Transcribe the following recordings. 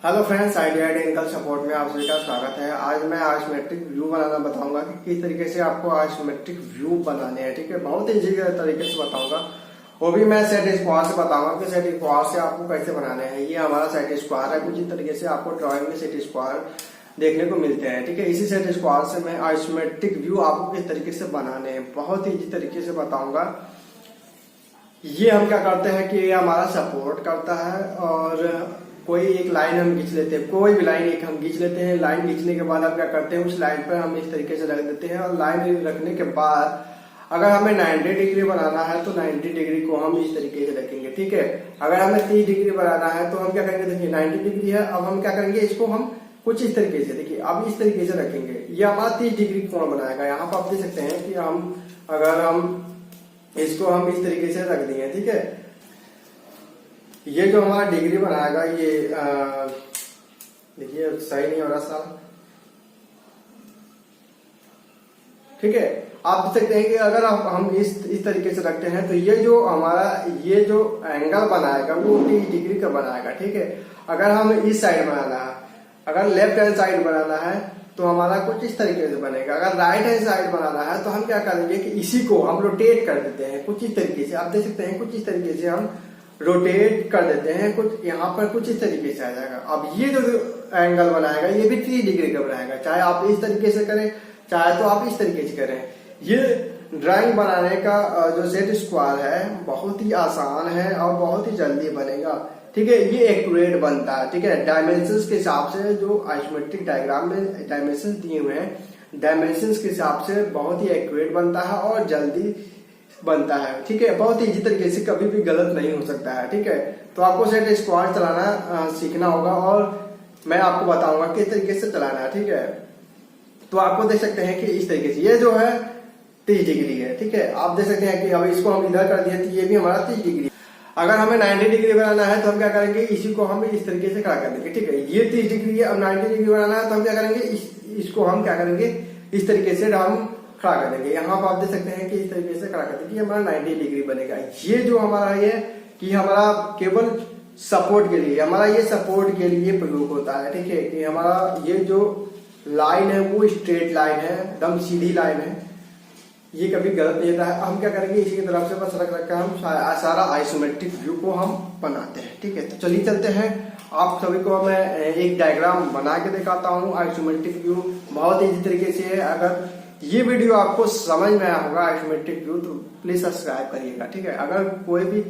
Hello friends, idea technical support में आप सभी का स्वागत है। आज मैं आइसोमेट्रिक व्यू बनाना बताऊंगा कि किस तरीके से आपको आइसोमेट्रिक व्यू बनाने हैं। ठीक है, बहुत ही इजी तरीके से बताऊंगा, वो भी मैं सेट स्क्वायर से बताऊंगा कि सेट स्क्वायर से आपको कैसे बनाने हैं। ये हमारा सेट स्क्वायर है, कुछ इस तरीके से आपको ड्राइंग में सेट स्क्वायर देखने को मिलते हैं। ठीक है, इसी सेट स्क्वायर से मैं आइसोमेट्रिक व्यू आपको किस तरीके से बनाने हैं बहुत ही इजी तरीके से बताऊंगा। ये हम क्या करते हैं कि ये हमारा सपोर्ट करता है और कोई एक लाइन हम खींच लेते हैं, कोई भी लाइन एक हम खींच लेते हैं। लाइन खींचने के बाद हम क्या करते हैं, उस लाइन पर हम इस तरीके से रख देते हैं और लाइन रखने के बाद अगर हमें 90 डिग्री बनाना है तो 90 डिग्री को हम इस तरीके से रखेंगे। ठीक है, अगर हमें 30 डिग्री बनाना है तो हम क्या करेंगे, देखिए 90 डिग्री है, अब हम क्या करेंगे, इसको हम कुछ इस तरीके से, देखिए अब इस तरीके से रखेंगे। ये हमारा 30 डिग्री कोण बनाएगा। यहाँ पर आप देख सकते हैं कि अगर हम इसको हम इस तरीके से रख दिए। ठीक है, ये जो हमारा डिग्री बनाएगा, ये देखिए सही नहीं हो रहा सारा। ठीक है, आप देख सकते हैं कि अगर हम इस तरीके से रखते हैं तो ये जो हमारा ये जो एंगल बनाएगा वो 30 डिग्री का बनाएगा। ठीक है, अगर हम इस साइड बनाना है, अगर लेफ्ट हैंड साइड बनाना है तो हमारा कुछ इस तरीके से बनेगा। अगर राइट हैंड साइड बनाना है तो हम क्या करेंगे कि इसी को हम रोटेट कर देते हैं कुछ इस तरीके से। आप देख सकते हैं कुछ इस तरीके से हम रोटेट कर देते हैं, कुछ यहाँ पर कुछ इस तरीके से आ जाएगा। अब ये जो एंगल बनाएगा ये भी 30 डिग्री का बनाएगा, चाहे आप इस तरीके से करें चाहे तो आप इस तरीके से करें। ये ड्राइंग बनाने का जो सेट स्क्वायर है बहुत ही आसान है और बहुत ही जल्दी बनेगा। ठीक है, ये एक्यूरेट बनता है। ठीक है, डायमेंशंस के हिसाब से जो आइसोमेट्रिक डायग्राम में डायमेंशंस दिए हुए हैं, डायमेंशंस के हिसाब से बहुत ही एक्यूरेट बनता है और जल्दी बनता है। ठीक है, बहुत ही इजी तरीके से, कभी भी गलत नहीं हो सकता है। ठीक है, तो आपको सेट स्क्वायर चलाना सीखना होगा और मैं आपको बताऊंगा किस तरीके से चलाना है। ठीक है, तो आपको देख सकते हैं कि इस तरीके से ये जो है 30 डिग्री है। ठीक है, आप देख सकते हैं कि अब इसको हम इधर कर दिए तो ये भी हमारा 30 डिग्री। अगर हमें 90 डिग्री बनाना है तो हम क्या करेंगे, इसी को हम इस तरीके से खड़ा कर देंगे। ठीक है, ये 30 डिग्री है, अब 90 डिग्री बनाना है तो हम क्या करेंगे, इसको हम क्या करेंगे, इस तरीके से हम खड़ा कर देंगे। यहाँ पर आप देख सकते हैं कि इस तरीके से खड़ा कर देंगे, हमारा 90 डिग्री बनेगा। ये जो हमारा है कि हमारा केवल सपोर्ट के लिए, हमारा ये सपोर्ट के लिए प्रयोग होता है। ठीक है, कि हमारा ये जो लाइन है वो स्ट्रेट लाइन है, एकदम सीधी लाइन है, ये कभी गलत नहीं होता है। हम क्या करेंगे, इसी की तरफ से बस रख रख कर हम सारा आइसोमेट्रिक व्यू को हम बनाते हैं। ठीक है, तो चलिए चलते हैं, आप सभी को मैं एक डायग्राम बना के दिखाता हूँ आइसोमेट्रिक व्यू। बहुत ही इजी तरीके से है। अगर ये वीडियो आपको समझ में आया होगा आइसोमेट्रिक व्यू तो प्लीज सब्सक्राइब करिएगा। ठीक है, अगर कोई भी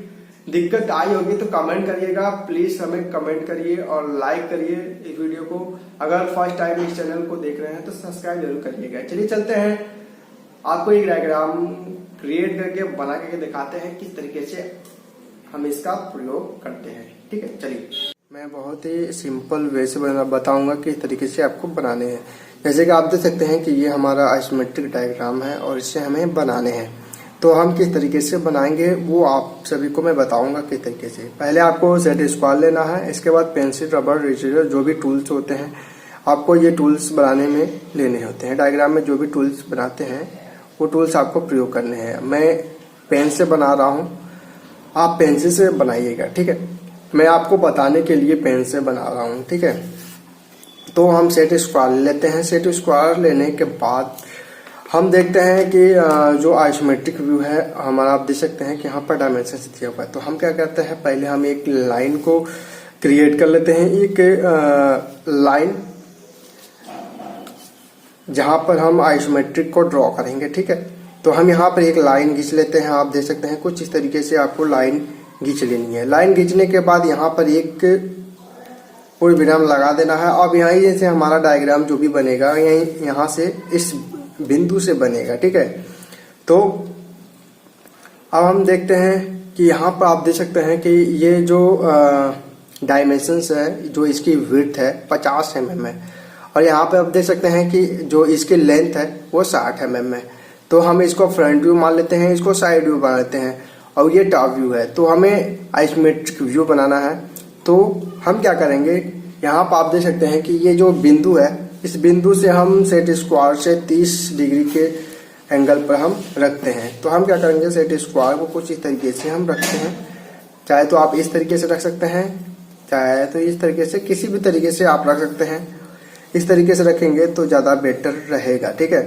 दिक्कत आई होगी तो कमेंट करिएगा, प्लीज हमें कमेंट करिए और लाइक करिए इस वीडियो को। अगर फर्स्ट टाइम इस चैनल को देख रहे हैं तो सब्सक्राइब जरूर करिएगा। चलिए चलते हैं, आपको एक डायग्राम क्रिएट करके बना करके दिखाते हैं किस तरीके से हम इसका प्रयोग करते हैं। ठीक है, चलिए मैं बहुत ही सिंपल वे से बताऊंगा किस तरीके से आपको बनाने हैं। जैसे कि आप देख सकते हैं कि ये हमारा आइसोमेट्रिक डायग्राम है और इसे हमें बनाने हैं। तो हम किस तरीके से बनाएंगे वो आप सभी को मैं बताऊंगा किस तरीके से। पहले आपको सेट स्क्वायर लेना है, इसके बाद पेंसिल, रबर, इरेजर, जो भी टूल्स होते हैं आपको ये टूल्स बनाने में लेने होते हैं। डायग्राम में जो भी टूल्स बनाते हैं वो टूल्स आपको प्रयोग करने हैं। मैं पेन से बना रहा हूँ, आप पेंसिल से बनाइएगा। ठीक है, मैं आपको बताने के लिए पेन से बना रहा हूँ। ठीक है, तो हम सेट स्क्वायर लेते हैं। सेट स्क्वायर लेने के बाद हम देखते हैं कि जो आइसोमेट्रिक व्यू है हमारा, आप देख सकते हैं कि यहाँ पर डायमेंशन दिया हुआ है। तो हम क्या करते हैं, पहले हम एक लाइन को क्रिएट कर लेते हैं, एक लाइन जहां पर हम आइसोमेट्रिक को ड्रॉ करेंगे। ठीक है, तो हम यहाँ पर एक लाइन खींच लेते हैं। आप देख सकते हैं कुछ इस तरीके से आपको लाइन खींच लेनी है। लाइन खींचने के बाद यहाँ पर एक पूर्ण विराम लगा देना है। अब यहाँ जैसे हमारा डायग्राम जो भी बनेगा यहाँ से इस बिंदु से बनेगा। ठीक है, तो अब हम देखते हैं कि यहाँ पर आप देख सकते हैं कि ये जो डायमेंशंस है, जो इसकी विड्थ है 50 mm है और यहाँ पे आप देख सकते हैं कि जो इसकी लेंथ है वो 60 mm है। तो हम इसको फ्रंट व्यू मान लेते हैं, इसको साइड व्यू मान लेते हैं और ये टॉप व्यू है। तो हमें आइसोमेट्रिक व्यू बनाना है तो हम क्या करेंगे, यहाँ पर आप देख सकते हैं कि ये जो बिंदु है, इस बिंदु से हम सेट स्क्वायर से 30 डिग्री के एंगल पर हम रखते हैं। तो हम क्या करेंगे, सेट स्क्वायर को कुछ इस तरीके से हम रखते हैं। चाहे तो आप इस तरीके से रख सकते हैं, क्या है, तो इस तरीके से किसी भी तरीके से आप रख सकते हैं। इस तरीके से रखेंगे तो ज़्यादा बेटर रहेगा। ठीक है,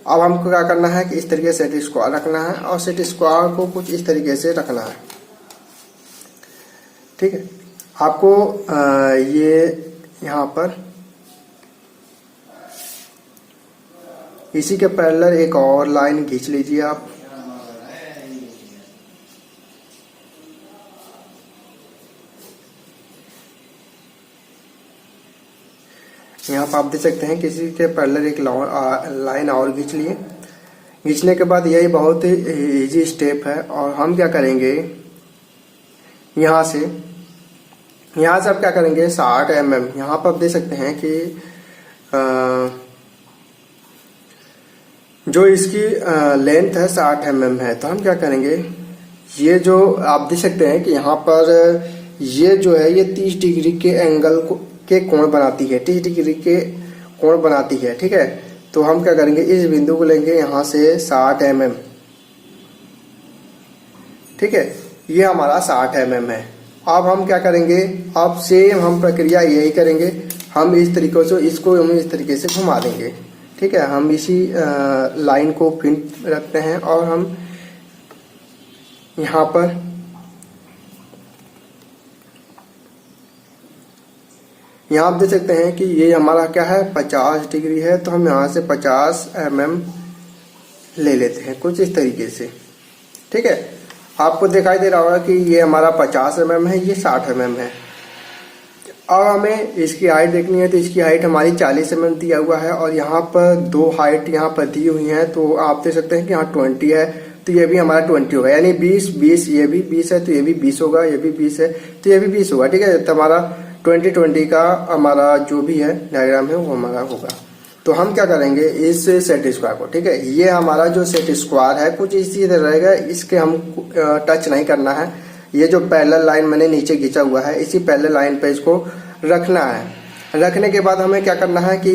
अब हमको क्या करना है कि इस तरीके से सेट स्क्वायर रखना है और सेट स्क्वायर को कुछ इस तरीके से रखना है। ठीक है, आपको ये यहाँ पर इसी के पैरेलल एक और लाइन खींच लीजिए आप। यहाँ पर आप देख सकते हैं किसी के पैरेलल एक लाइन और खींच लिए। खींचने के बाद यही बहुत ही इजी स्टेप है। और हम क्या करेंगे, यहाँ से आप क्या करेंगे 60 mm। यहाँ पर आप देख सकते हैं कि जो इसकी लेंथ है 60 mm है। तो हम क्या करेंगे, ये जो आप देख सकते हैं कि यहाँ पर ये जो है ये 30 डिग्री के एंगल के कोण बनाती है, 30 डिग्री के कोण बनाती है। ठीक है, तो हम क्या करेंगे, इस बिंदु को लेंगे यहाँ से 60 mm। ठीक है, ये हमारा 60 mm है। अब हम क्या करेंगे, अब सेम हम प्रक्रिया यही करेंगे। हम इस तरीके से इसको हम इस तरीके से घुमा देंगे। ठीक है, हम इसी लाइन को फिर रखते हैं और हम यहाँ पर आप देख सकते हैं कि ये हमारा क्या है 50 डिग्री है। तो हम यहाँ से 50 mm ले लेते हैं कुछ इस तरीके से। ठीक है, आपको दिखाई दे रहा होगा कि ये हमारा 50 mm है, ये 60 mm है। अब हमें इसकी हाइट देखनी है, तो इसकी हाइट हमारी 40 mm दिया हुआ है और यहाँ पर दो हाइट यहाँ पर दी हुई है। तो आप देख सकते हैं कि यहाँ 20 है, तो ये भी हमारा 20 होगा, यानी 20 ये भी 20 है तो ये भी 20 होगा, ये भी 20 है तो ये भी 20 होगा। ठीक है, तो हमारा 20 का हमारा जो भी है डायग्राम है वो हमारा होगा। तो हम क्या करेंगे इस सेट स्क्वायर को, ठीक है, ये हमारा जो सेट स्क्वायर है कुछ इसी तरह रहेगा, इसके हम टच नहीं करना है। ये जो पैरेलल लाइन मैंने नीचे खींचा हुआ है इसी पैरेलल लाइन पे इसको रखना है। रखने के बाद हमें क्या करना है कि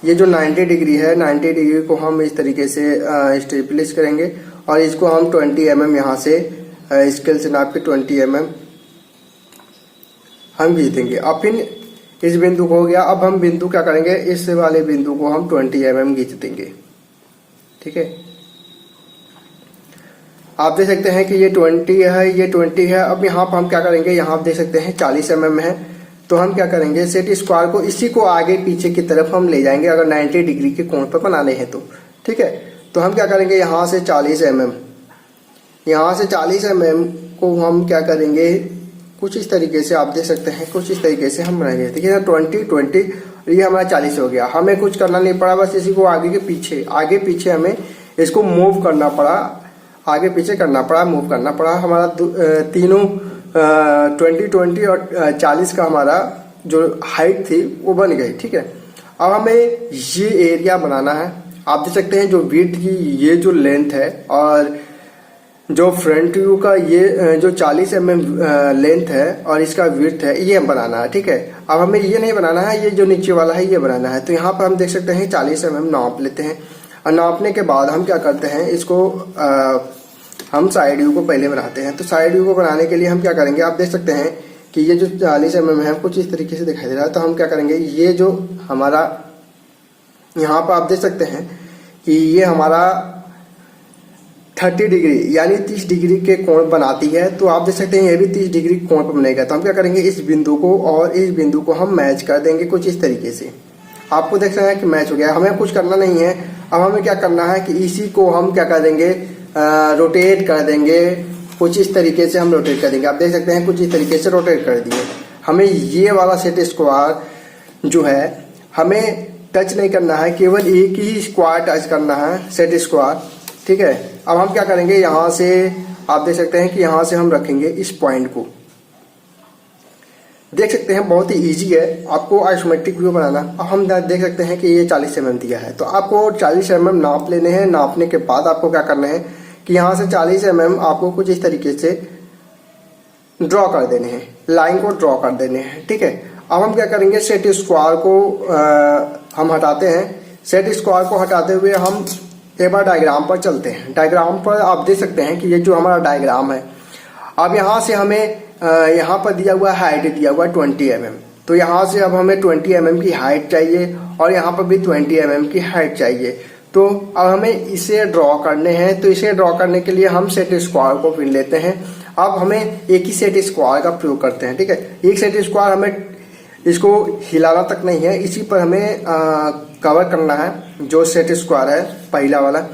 ये जो 90 डिग्री है 90 डिग्री को हम इस तरीके से स्टेबलिश करेंगे और इसको हम 20 mm यहाँ से स्केल से नाप के 20 mm हम खींच देंगे। अब फिर इस बिंदु को हो गया। अब हम बिंदु क्या करेंगे, इस वाले बिंदु को हम 20 mm खींच देंगे। ठीक है, आप देख सकते हैं कि ये 20 है, ये 20 है। अब यहाँ पर हम क्या करेंगे, यहाँ आप देख सकते हैं 40 mm है। तो हम क्या करेंगे सेट स्क्वायर को इसी को आगे पीछे की तरफ हम ले जाएंगे अगर 90 डिग्री के कोण पर बनाने हैं तो। ठीक है, तो हम क्या करेंगे यहाँ से 40 mm, यहाँ से 40 mm को हम क्या करेंगे कुछ इस तरीके से, आप देख सकते हैं कुछ इस तरीके से हम बनाएंगे। देखिए 20 ये हमारा 40 हो गया। हमें कुछ करना नहीं पड़ा, बस इसी को आगे पीछे हमें इसको मूव करना पड़ा, आगे पीछे करना पड़ा, मूव करना पड़ा। हमारा तीनों 20 और 40 का हमारा जो हाइट थी वो बन गई। ठीक है, अब हमें ये एरिया बनाना है। आप देख सकते हैं जो विड्थ की ये जो लेंथ है और जो फ्रंट व्यू का ये जो 40 mm लेंथ है और इसका विड्थ है ये हम बनाना है। ठीक है, अब हमें ये नहीं बनाना है, ये जो नीचे वाला है ये बनाना है। तो यहाँ पर हम देख सकते हैं 40 mm नाप लेते हैं और नापने के बाद हम क्या करते हैं इसको हम साइड व्यू को पहले बनाते हैं। तो साइड व्यू को बनाने के लिए हम क्या करेंगे, आप देख सकते हैं कि ये जो 40 mm है कुछ इस तरीके से दिखाई दे रहा है। तो हम क्या करेंगे, ये जो हमारा यहाँ पर आप देख सकते हैं कि ये हमारा 30 डिग्री यानी 30 डिग्री के कोण बनाती है। तो आप देख सकते हैं ये भी 30 डिग्री कोण पर बनेगा। तो हम क्या करेंगे इस बिंदु को और इस बिंदु को हम मैच कर देंगे कुछ इस तरीके से। आपको देख रहे हैं कि मैच हो गया। हमें कुछ करना नहीं है। अब हमें क्या करना है कि इसी को हम क्या कर देंगे रोटेट कर देंगे कुछ इस तरीके से, हम रोटेट कर देंगे। आप देख सकते हैं कुछ इस तरीके से रोटेट कर दिए। हमें ये वाला सेट स्क्वायर जो है हमें टच नहीं करना है, केवल एक ही स्क्वायर टच करना है, सेट स्क्वायर। ठीक है, अब हम क्या करेंगे यहाँ से आप देख सकते हैं कि यहाँ से हम रखेंगे इस पॉइंट को। देख सकते हैं बहुत ही इजी है आपको आइसोमेट्रिक व्यू बनाना। अब हम देख सकते हैं कि ये 40 mm दिया है। तो आपको 40 mm नाप लेने हैं। नापने के बाद आपको क्या करना है कि यहाँ से 40 mm आपको कुछ इस तरीके से ड्रॉ कर देने हैं, लाइन को ड्रॉ कर देने हैं। ठीक है, अब हम क्या करेंगे सेट स्क्वायर को हम हटाते हैं। सेट स्क्वायर को हटाते हुए हम एक बार डायग्राम पर चलते हैं। डायग्राम पर आप देख सकते हैं कि ये जो हमारा डायग्राम है, अब यहाँ से हमें यहाँ पर दिया हुआ हाइट दिया हुआ 20 mm। तो यहाँ से अब हमें 20 mm की हाइट चाहिए और यहाँ पर भी 20 mm की हाइट चाहिए। तो अब हमें इसे ड्रॉ करने हैं। तो इसे ड्रॉ करने के लिए हम सेट स्क्वायर को फिर लेते हैं। अब हमें एक ही सेट स्क्वायर का प्रयोग करते हैं, ठीक है। एक सेट स्क्वायर हमें इसको हिलाना तक नहीं है, इसी पर हमें कवर करना है। जो सेट स्क्वायर है पहला वाला,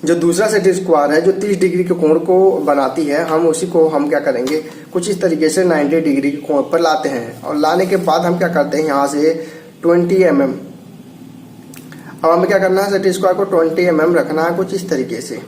जो दूसरा सेट स्क्वायर है जो 30 डिग्री के कोण को बनाती है, हम उसी को हम क्या करेंगे कुछ इस तरीके से 90 डिग्री के कोण पर लाते हैं। और लाने के बाद हम क्या करते हैं यहाँ से 20 mm। अब हमें क्या करना है, सेट स्क्वायर को 20 mm रखना है कुछ इस तरीके से।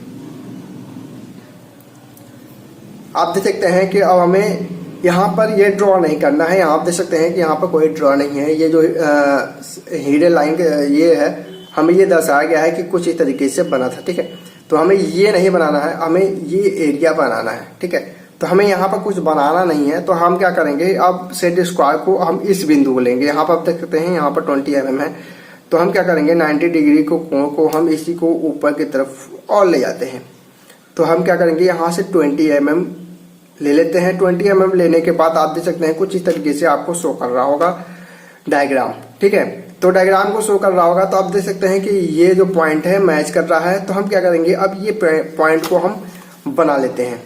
आप देख सकते हैं कि अब हमें यहाँ पर ये ड्रॉ नहीं करना है। यहाँ आप देख सकते हैं कि यहाँ पर कोई ड्रॉ नहीं है। ये जो हीडन लाइन ये है, हमें ये दर्शाया गया है कि कुछ इस तरीके से बना था, ठीक है। तो हमें ये नहीं बनाना है, हमें ये एरिया बनाना है, ठीक है। तो हमें यहाँ पर कुछ बनाना नहीं है। तो हम क्या करेंगे, अब सेट स्क्वायर को हम इस बिंदु को लेंगे। यहाँ पर आप देख सकते हैं यहाँ पर 20 mm है। तो हम क्या करेंगे 90 डिग्री को कोण को हम इसी को ऊपर की तरफ और ले जाते हैं। तो हम क्या करेंगे यहाँ से 20 mm ले लेते हैं। 20 mm लेने के बाद आप देख सकते हैं कुछ इस तरीके से आपको शो कर रहा होगा डायग्राम, ठीक है। तो डायग्राम को शो कर रहा होगा तो आप देख सकते हैं कि ये जो पॉइंट है मैच कर रहा है। तो हम क्या करेंगे, अब ये पॉइंट को हम बना लेते हैं।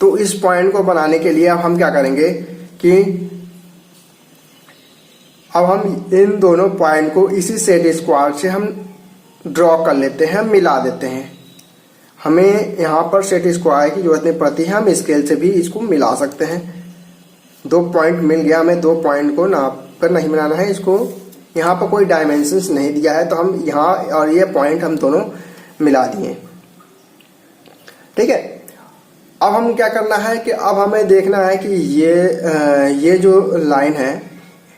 तो इस पॉइंट को बनाने के लिए अब हम क्या करेंगे कि अब हम इन दोनों पॉइंट को इसी सेट स्क्वायर से हम ड्रॉ कर लेते हैं, मिला देते हैं। हमें यहाँ पर सेट स्क्वायर की जरूरत नहीं पड़ती है, हम स्केल से भी इसको मिला सकते हैं। 2 पॉइंट मिल गया, हमें 2 पॉइंट को नाप कर नहीं मिलाना है। इसको यहाँ पर कोई डायमेंशंस नहीं दिया है, तो हम यहाँ और ये पॉइंट हम दोनों मिला दिए, ठीक है। अब हम क्या करना है कि अब हमें देखना है कि ये जो लाइन है,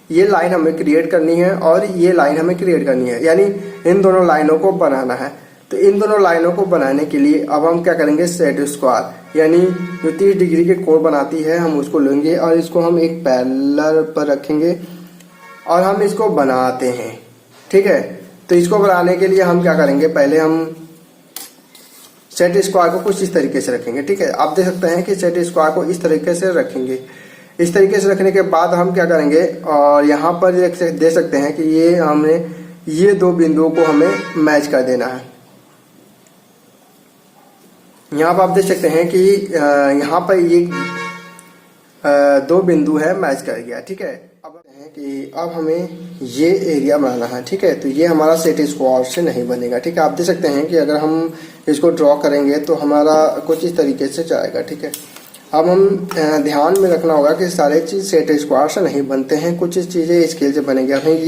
ये लाइन हमें क्रिएट करनी है और ये लाइन हमें क्रिएट करनी है, यानी इन दोनों लाइनों को बनाना है। तो इन दोनों लाइनों को बनाने के लिए अब हम क्या करेंगे, सेट स्क्वायर यानी जो 30 डिग्री के कोण बनाती है हम उसको लेंगे और इसको हम एक पैरेलल पर रखेंगे और हम इसको बनाते हैं, ठीक है। तो इसको बनाने के लिए हम क्या करेंगे, पहले हम सेट स्क्वायर को कुछ इस तरीके से रखेंगे, ठीक है। आप देख सकते हैं कि सेट स्क्वायर को इस तरीके से रखेंगे। इस तरीके से रखने के बाद हम क्या करेंगे, और यहाँ पर देख सकते हैं कि ये हमने ये 2 बिंदुओं को हमें मैच कर देना है। यहाँ पर आप देख सकते हैं कि यहाँ पर ये 2 बिंदु है, मैच कर गया, ठीक है। अब है कि अब हमें ये एरिया बनाना है, ठीक है। तो ये हमारा सेट स्क्वायर से नहीं बनेगा, ठीक है। आप देख सकते हैं कि अगर हम इसको ड्रॉ करेंगे तो हमारा कुछ इस तरीके से जाएगा, ठीक है। अब हम ध्यान में रखना होगा कि सारे चीज़ सेट स्क्वायर से नहीं बनते हैं, कुछ चीज़ें स्केल से बनेंगे। हमें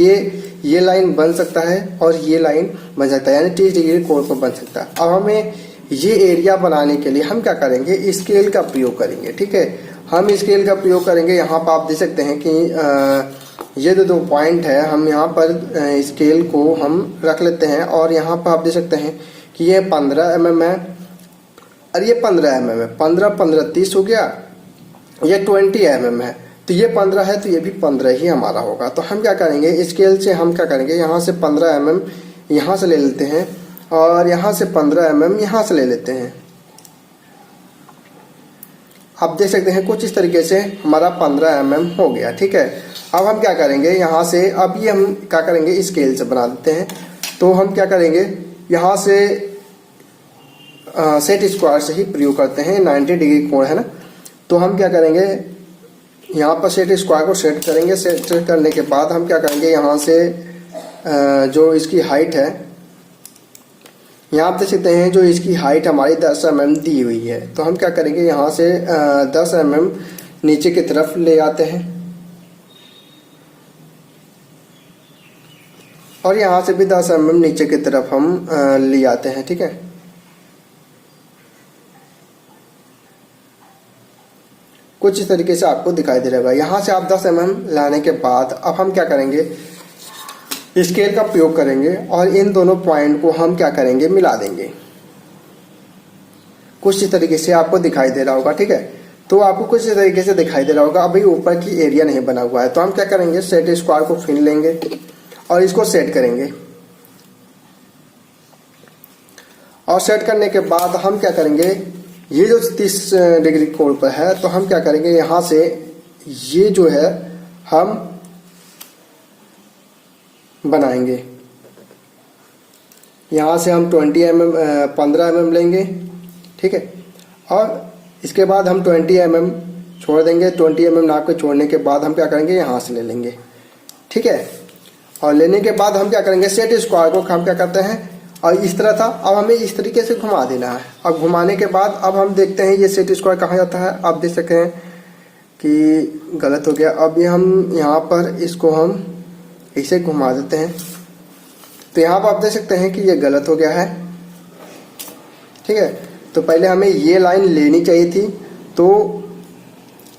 ये लाइन बन सकता है और ये लाइन बन सकता है, यानी 30 डिग्री कोण पर बन सकता है। अब हमें ये एरिया बनाने के लिए हम क्या करेंगे, स्केल का प्रयोग करेंगे, ठीक है। हम स्केल का प्रयोग करेंगे। यहाँ पर आप देख सकते हैं कि ये जो 2 पॉइंट है, हम यहाँ पर स्केल को हम रख लेते हैं और यहाँ पर आप देख सकते हैं कि ये 15 mm है और ये 15 mm है। 15 15 30 हो गया, ये 20 mm है। तो ये 15 है तो ये भी 15 ही हमारा होगा। तो हम क्या करेंगे, स्केल से हम क्या करेंगे, यहाँ से 15 mm यहाँ से ले लेते हैं और यहाँ से 15 mm यहाँ से ले लेते हैं। आप देख सकते हैं कुछ इस तरीके से हमारा 15 mm हो गया, ठीक है। अब हम क्या करेंगे, यहाँ से अब ये हम क्या करेंगे, स्केल से बना देते हैं। तो हम क्या करेंगे, यहाँ से सेट स्क्वायर से ही प्रयोग करते हैं, 90 डिग्री कोण है ना। तो हम क्या करेंगे, यहाँ पर सेट स्क्वायर को सेट करेंगे। सेट करने के बाद हम क्या करेंगे, यहाँ से जो इसकी हाइट है, यहाँ आप देख सकते हैं जो इसकी हाइट हमारी 10 mm दी हुई है। तो हम क्या करेंगे, यहाँ से 10 mm नीचे की तरफ ले आते हैं और यहाँ से भी 10 mm नीचे की तरफ हम ले आते हैं, ठीक है। कुछ इस तरीके से आपको दिखाई दे रहा होगा। यहाँ से आप 10 mm लाने के बाद अब हम क्या करेंगे, स्केल का प्रयोग करेंगे और इन दोनों पॉइंट को हम क्या करेंगे, मिला देंगे। कुछ इस तरीके से आपको दिखाई दे रहा होगा, ठीक है। तो आपको कुछ इस तरीके से दिखाई दे रहा होगा। अभी ऊपर की एरिया नहीं बना हुआ है, तो हम क्या करेंगे, सेट स्क्वायर को फिर लेंगे और इसको सेट करेंगे। और सेट करने के बाद हम क्या करेंगे, ये जो 30 डिग्री कोण पर है, तो हम क्या करेंगे, यहाँ से ये जो है हम बनाएंगे। यहाँ से हम 15 mm लेंगे, ठीक है। और इसके बाद हम 20 mm छोड़ देंगे। 20 mm नाप के छोड़ने के बाद हम क्या करेंगे, यहाँ से ले लेंगे, ठीक है। और लेने के बाद हम क्या करेंगे, सेट स्क्वायर को हम क्या करते हैं, और इस तरह था, अब हमें इस तरीके से घुमा देना है। अब घुमाने के बाद अब हम देखते हैं ये सेट स्क्वायर कहाँ जाता है। आप देख सकते हैं कि गलत हो गया। अब ये हम यहाँ पर इसको हम इसे घुमा देते हैं, तो यहाँ पर आप देख सकते हैं कि ये गलत हो गया है, ठीक है। तो पहले हमें ये लाइन लेनी चाहिए थी, तो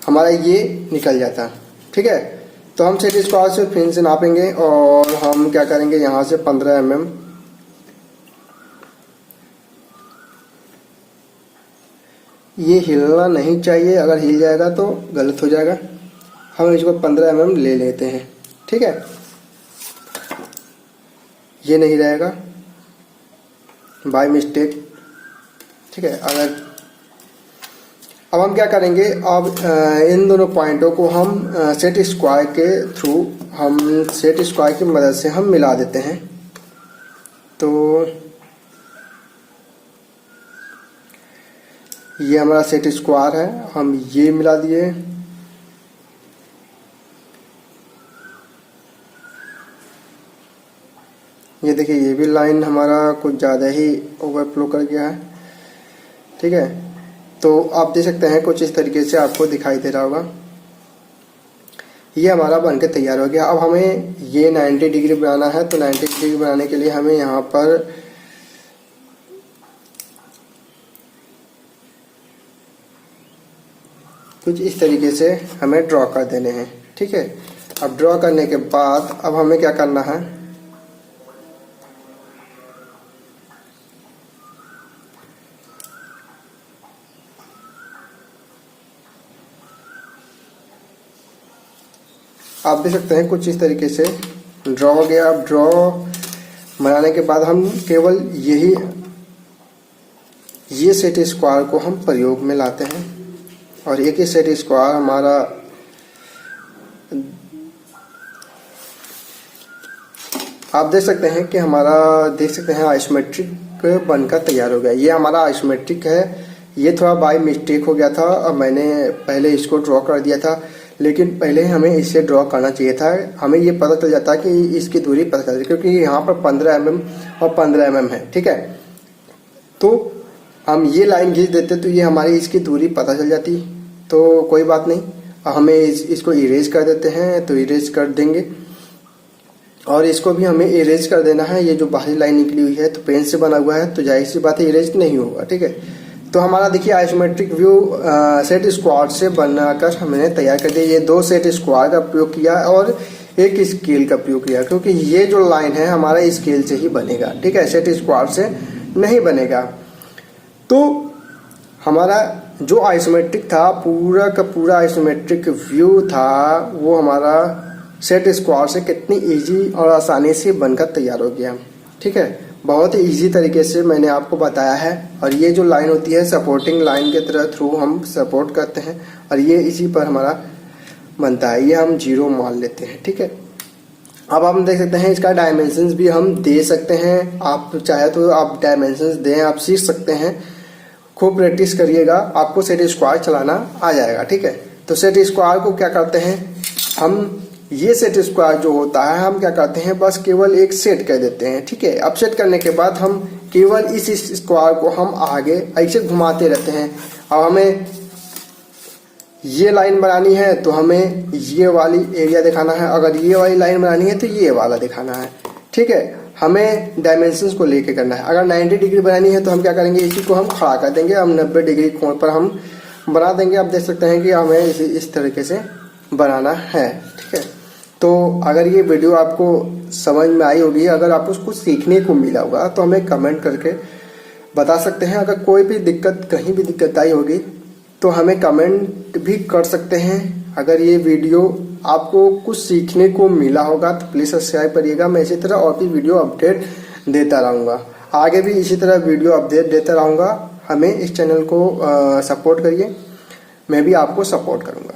हमारा ये निकल जाता, ठीक है। तो हम सेट स्क्वायर से फिर से नापेंगे और हम क्या करेंगे, यहाँ से 15 mm ये हिलना नहीं चाहिए, अगर हिल जाएगा तो गलत हो जाएगा। हम इसको 15 mm ले लेते हैं, ठीक है। ये नहीं रहेगा बाय मिस्टेक, ठीक है। अब हम क्या करेंगे, अब इन दोनों पॉइंटों को हम सेट स्क्वायर के थ्रू, हम सेट स्क्वायर की मदद से हम मिला देते हैं। तो ये हमारा सेट स्क्वायर है, हम ये मिला दिए। ये देखिए, ये भी लाइन हमारा कुछ ज़्यादा ही ओवरफ्लो कर गया है, ठीक है। तो आप देख सकते हैं कुछ इस तरीके से आपको दिखाई दे रहा होगा। ये हमारा बनके तैयार हो गया। अब हमें ये 90 डिग्री बनाना है, तो 90 डिग्री बनाने के लिए हमें यहाँ पर कुछ इस तरीके से हमें ड्रॉ कर देने हैं, ठीक है। अब ड्रॉ करने के बाद अब हमें क्या करना है, आप देख सकते हैं कुछ इस तरीके से ड्रॉ हो गया। अब ड्रॉ बनाने के बाद हम केवल ये सेट स्क्वायर को हम प्रयोग में लाते हैं, और एक ही सेट स्क्वायर हमारा आप देख सकते हैं कि हमारा देख सकते हैं आइसोमेट्रिक बनकर तैयार हो गया। ये हमारा आइसोमेट्रिक है। ये थोड़ा बाय मिस्टेक हो गया था, और मैंने पहले इसको ड्रॉ कर दिया था, लेकिन पहले हमें इसे ड्रॉ करना चाहिए था। हमें ये पता चल जाता कि इसकी दूरी पता चलती, क्योंकि यहाँ पर 15 mm और 15 mm है, ठीक है। तो हम ये लाइन खींच देते तो ये हमारी इसकी दूरी पता चल जाती। तो कोई बात नहीं, हमें इसको इरेज कर देते हैं, तो इरेज कर देंगे। और इसको भी हमें इरेज कर देना है। ये जो बाहरी लाइन निकली हुई है तो पेन से बना हुआ है, तो जाहिर सी बात है इरेज नहीं होगा, ठीक है। तो हमारा देखिए आइसोमेट्रिक व्यू सेट स्क्वायर से बनाकर हमने तैयार कर दिया। ये 2 सेट स्क्वायर का प्रयोग किया और एक स्केल का प्रयोग किया, क्योंकि ये जो लाइन है हमारा स्केल से ही बनेगा, ठीक है, सेट स्क्वायर से नहीं बनेगा। तो हमारा जो आइसोमेट्रिक था, पूरा का पूरा आइसोमेट्रिक व्यू था, वो हमारा सेट स्क्वायर से कितनी इजी और आसानी से बनकर तैयार हो गया, ठीक है। बहुत ही इजी तरीके से मैंने आपको बताया है। और ये जो लाइन होती है सपोर्टिंग लाइन के तरह थ्रू हम सपोर्ट करते हैं, और ये इसी पर हमारा बनता है। ये हम 0 मान लेते हैं, ठीक है। अब हम देख सकते हैं इसका डायमेंशंस भी हम दे सकते हैं। आप चाहे तो आप डायमेंशंस दें, आप सीख सकते हैं। खूब प्रैक्टिस करिएगा, आपको सेट स्क्वायर चलाना आ जाएगा, ठीक है। तो सेट स्क्वायर को क्या करते हैं हम, ये सेट स्क्वायर जो होता है हम क्या करते हैं, बस केवल एक सेट कर देते हैं, ठीक है। अब सेट करने के बाद हम केवल इस स्क्वायर को हम आगे ऐसे घुमाते रहते हैं। अब हमें ये लाइन बनानी है तो हमें ये वाली एरिया दिखाना है, अगर ये वाली लाइन बनानी है तो ये वाला दिखाना है, ठीक है। हमें डायमेंशंस को लेके करना है। अगर 90 डिग्री बनानी है तो हम क्या करेंगे, इसी को हम खड़ा कर देंगे, हम 90 डिग्री कोण पर हम बना देंगे। आप देख सकते हैं कि हमें इस तरीके से बनाना है, ठीक है। तो अगर ये वीडियो आपको समझ में आई होगी, अगर आपको कुछ सीखने को मिला होगा तो हमें कमेंट करके बता सकते हैं। अगर कोई भी दिक्कत, कहीं भी दिक्कत आई होगी तो हमें कमेंट भी कर सकते हैं। अगर ये वीडियो आपको कुछ सीखने को मिला होगा तो प्लीज़ सब्सक्राइब करिएगा। मैं इसी तरह और भी वीडियो अपडेट देता रहूँगा, आगे भी इसी तरह वीडियो अपडेट देता रहूँगा। हमें इस चैनल को सपोर्ट करिए, मैं भी आपको सपोर्ट करूँगा।